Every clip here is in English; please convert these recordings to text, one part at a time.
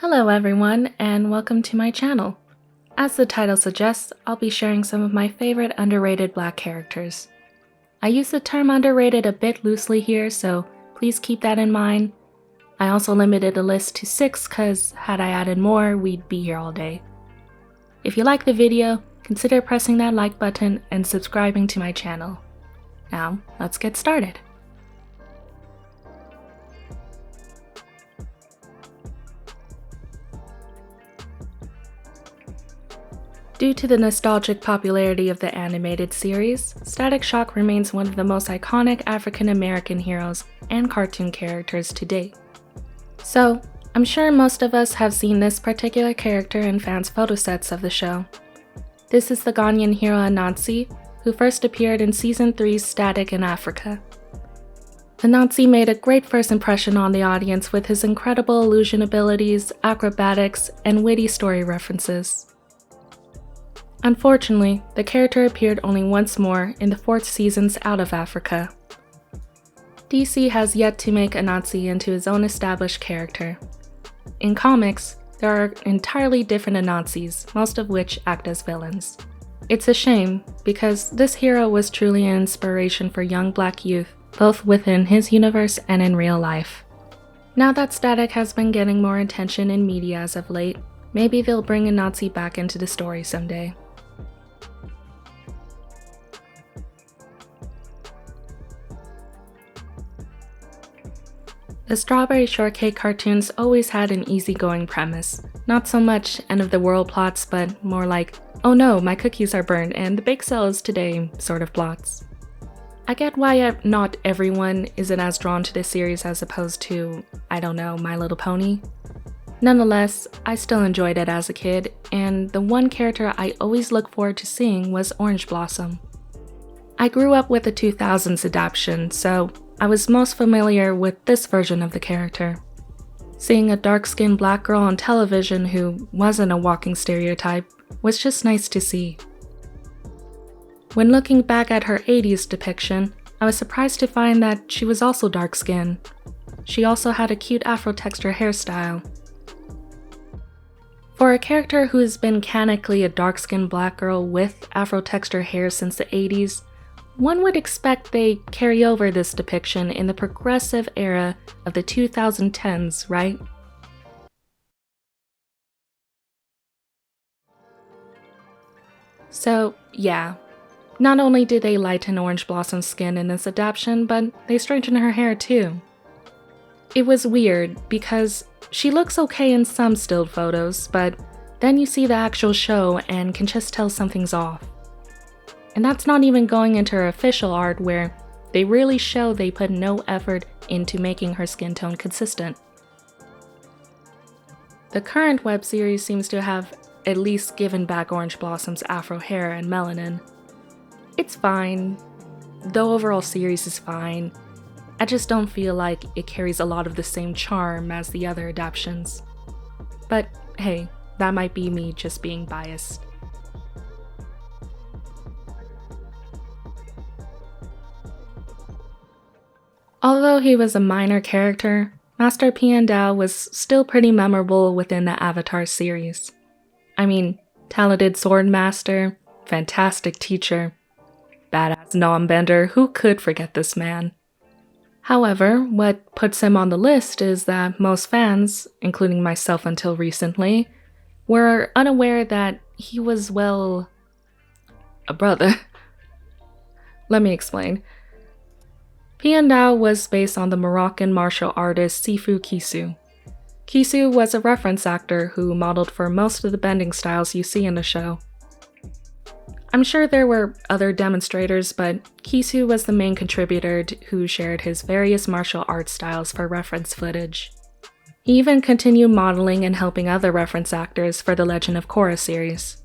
Hello everyone, and welcome to my channel. As the title suggests, I'll be sharing some of my favorite underrated Black characters. I use the term underrated a bit loosely here, so please keep that in mind. I also limited the list to 6 cause had I added more, we'd be here all day. If you like the video, consider pressing that like button and subscribing to my channel. Now, let's get started. Due to the nostalgic popularity of the animated series, Static Shock remains one of the most iconic African-American heroes and cartoon characters to date. So, I'm sure most of us have seen this particular character in fans' photosets of the show. This is the Ghanaian hero Anansi, who first appeared in Season 3's Static in Africa. Anansi made a great first impression on the audience with his incredible illusion abilities, acrobatics, and witty story references. Unfortunately, the character appeared only once more in the 4th season's Out of Africa. DC has yet to make Anansi into his own established character. In comics, there are entirely different Anansis, most of which act as villains. It's a shame, because this hero was truly an inspiration for young Black youth, both within his universe and in real life. Now that Static has been getting more attention in media as of late, maybe they'll bring Anansi back into the story someday. The Strawberry Shortcake cartoons always had an easygoing premise. Not so much end-of-the-world plots, but more like, oh no, my cookies are burned and the bake sale is today sort of plots. I get why not everyone isn't as drawn to this series as opposed to, I don't know, My Little Pony. Nonetheless, I still enjoyed it as a kid, and the one character I always looked forward to seeing was Orange Blossom. I grew up with the 2000s adaptation, so I was most familiar with this version of the character. Seeing a dark-skinned Black girl on television who wasn't a walking stereotype was just nice to see. When looking back at her 80s depiction, I was surprised to find that she was also dark-skinned. She also had a cute Afro-texture hairstyle. For a character who has been canonically a dark-skinned Black girl with Afro-texture hair since the 80s, one would expect they carry over this depiction in the progressive era of the 2010s, right? So, yeah. Not only did they lighten Orange Blossom's skin in this adaptation, but they straightened her hair too. It was weird, because she looks okay in some stilled photos, but then you see the actual show and can just tell something's off. And that's not even going into her official art where they really show they put no effort into making her skin tone consistent. The current web series seems to have at least given back Orange Blossom's afro hair and melanin. It's fine. The overall series is fine. I just don't feel like it carries a lot of the same charm as the other adaptations. But hey, that might be me just being biased. Although he was a minor character, Master Pian Dao was still pretty memorable within the Avatar series. I mean, talented sword master, fantastic teacher, badass non-bender, who could forget this man? However, what puts him on the list is that most fans, including myself until recently, were unaware that he was, well, a brother. Let me explain. Pian Dao was based on the Moroccan martial artist Sifu Kisu. Kisu was a reference actor who modeled for most of the bending styles you see in the show. I'm sure there were other demonstrators, but Kisu was the main contributor who shared his various martial arts styles for reference footage. He even continued modeling and helping other reference actors for the Legend of Korra series.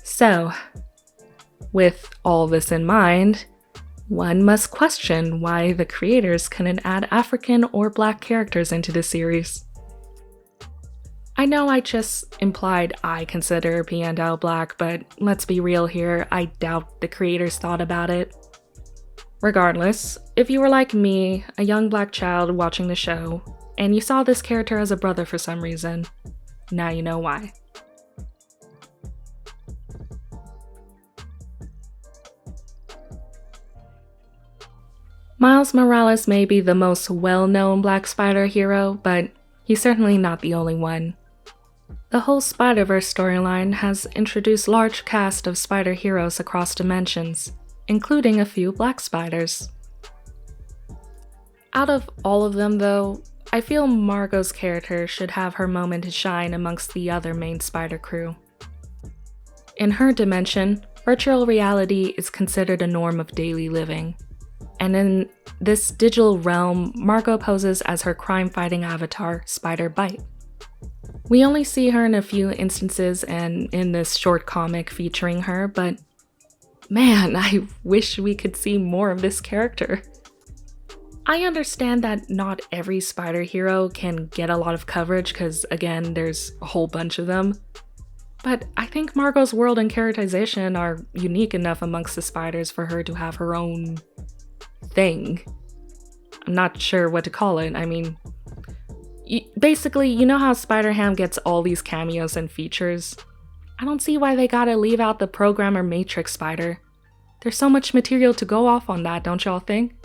So, with all this in mind, one must question why the creators couldn't add African or Black characters into the series. I know I just implied I consider Pian Dao Black, but let's be real here, I doubt the creators thought about it. Regardless, if you were like me, a young Black child watching the show, and you saw this character as a brother for some reason. Now you know why. Miles Morales may be the most well-known Black Spider hero, but he's certainly not the only one. The whole Spider-Verse storyline has introduced large cast of spider heroes across dimensions, including a few Black Spiders. Out of all of them though, I feel Margot's character should have her moment to shine amongst the other main Spider crew. In her dimension, virtual reality is considered a norm of daily living. And in this digital realm, Margot poses as her crime-fighting avatar, Spider Bite. We only see her in a few instances and in this short comic featuring her, but man, I wish we could see more of this character. I understand that not every spider hero can get a lot of coverage because, again, there's a whole bunch of them. But I think Margot's world and characterization are unique enough amongst the spiders for her to have her own thing. I'm not sure what to call it. I mean, basically, you know how Spider-Ham gets all these cameos and features? I don't see why they gotta leave out the programmer Matrix Spider. There's so much material to go off on that, don't y'all think?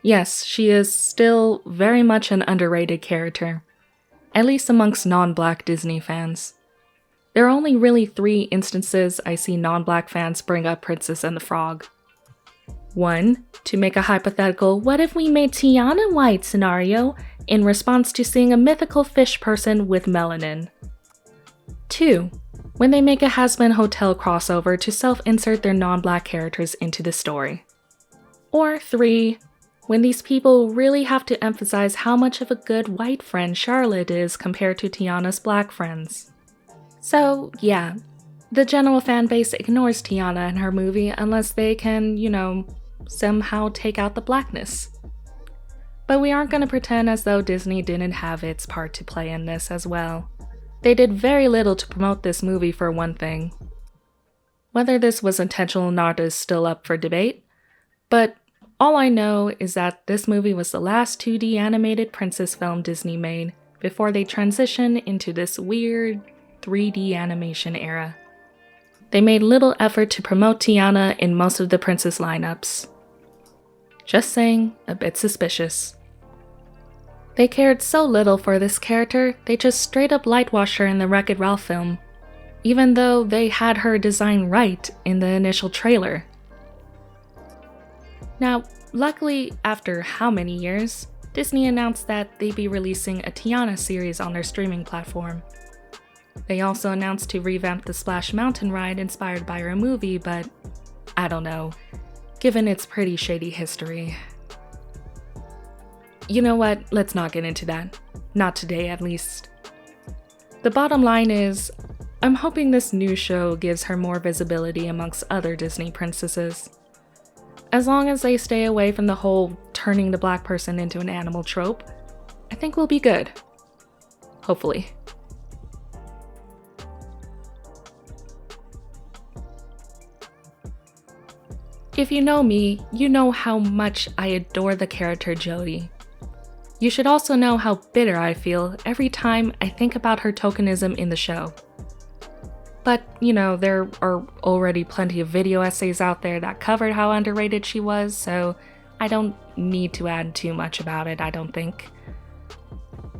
Yes, she is still very much an underrated character, at least amongst non-Black Disney fans. There are only really 3 instances I see non-Black fans bring up Princess and the Frog. 1. To make a hypothetical "what if we made Tiana white" scenario in response to seeing a mythical fish person with melanin. 2. When they make a Hazbin Hotel crossover to self-insert their non-Black characters into the story. Or 3. When these people really have to emphasize how much of a good white friend Charlotte is compared to Tiana's Black friends. So, yeah, the general fan base ignores Tiana and her movie unless they can, somehow take out the Blackness. But we aren't gonna pretend as though Disney didn't have its part to play in this as well. They did very little to promote this movie for one thing. Whether this was intentional or not is still up for debate, but all I know is that this movie was the last 2D animated princess film Disney made before they transitioned into this weird 3D animation era. They made little effort to promote Tiana in most of the princess lineups. Just saying, a bit suspicious. They cared so little for this character, they just straight up lightwashed her in the Wreck-It Ralph film, even though they had her design right in the initial trailer. Now, luckily, after how many years, Disney announced that they'd be releasing a Tiana series on their streaming platform. They also announced to revamp the Splash Mountain ride inspired by her movie, but I don't know, given its pretty shady history. You know what, let's not get into that. Not today, at least. The bottom line is, I'm hoping this new show gives her more visibility amongst other Disney princesses. As long as they stay away from the whole turning the Black person into an animal trope, I think we'll be good. Hopefully. If you know me, you know how much I adore the character Jodie. You should also know how bitter I feel every time I think about her tokenism in the show. But, there are already plenty of video essays out there that covered how underrated she was, so I don't need to add too much about it, I don't think.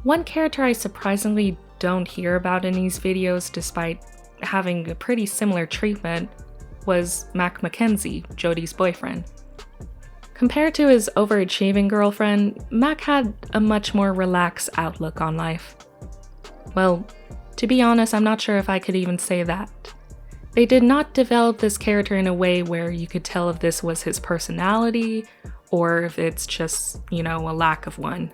One character I surprisingly don't hear about in these videos, despite having a pretty similar treatment, was Mac Mackenzie, Jodie's boyfriend. Compared to his overachieving girlfriend, Mac had a much more relaxed outlook on life. Well, to be honest, I'm not sure if I could even say that. They did not develop this character in a way where you could tell if this was his personality or if it's just, a lack of one.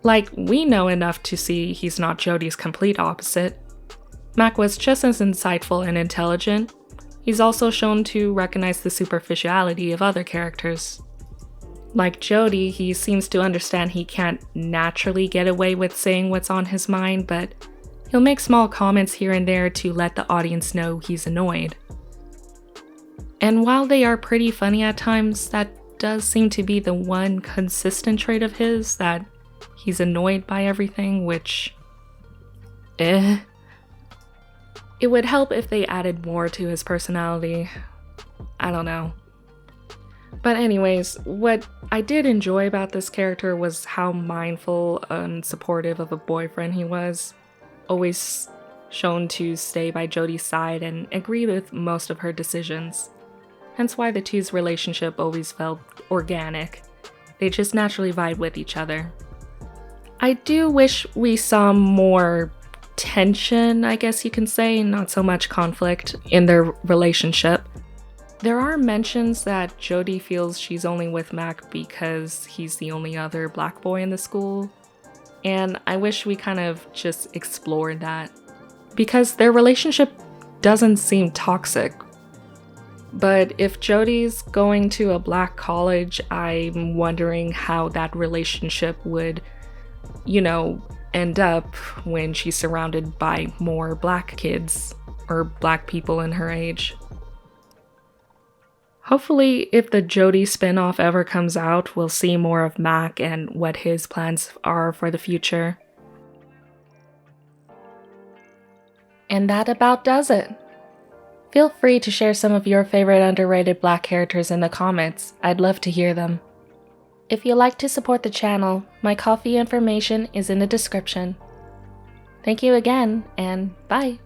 Like, we know enough to see he's not Jodie's complete opposite. Mac was just as insightful and intelligent. He's also shown to recognize the superficiality of other characters. Like Jodie, he seems to understand he can't naturally get away with saying what's on his mind, but he'll make small comments here and there to let the audience know he's annoyed. And while they are pretty funny at times, that does seem to be the one consistent trait of his, that he's annoyed by everything, which... It would help if they added more to his personality. I don't know. But anyways, what I did enjoy about this character was how mindful and supportive of a boyfriend he was. Always shown to stay by Jodie's side and agree with most of her decisions. Hence why the two's relationship always felt organic. They just naturally vibe with each other. I do wish we saw more tension, I guess you can say, not so much conflict in their relationship. There are mentions that Jodie feels she's only with Mac because he's the only other black boy in the school, and I wish we kind of just explored that, because their relationship doesn't seem toxic. But if Jodie's going to a black college, I'm wondering how that relationship would, end up when she's surrounded by more black kids or black people in her age. Hopefully, if the Jodie spinoff ever comes out, we'll see more of Mac and what his plans are for the future. And that about does it. Feel free to share some of your favorite underrated black characters in the comments. I'd love to hear them. If you'd like to support the channel, my Ko-fi information is in the description. Thank you again, and bye!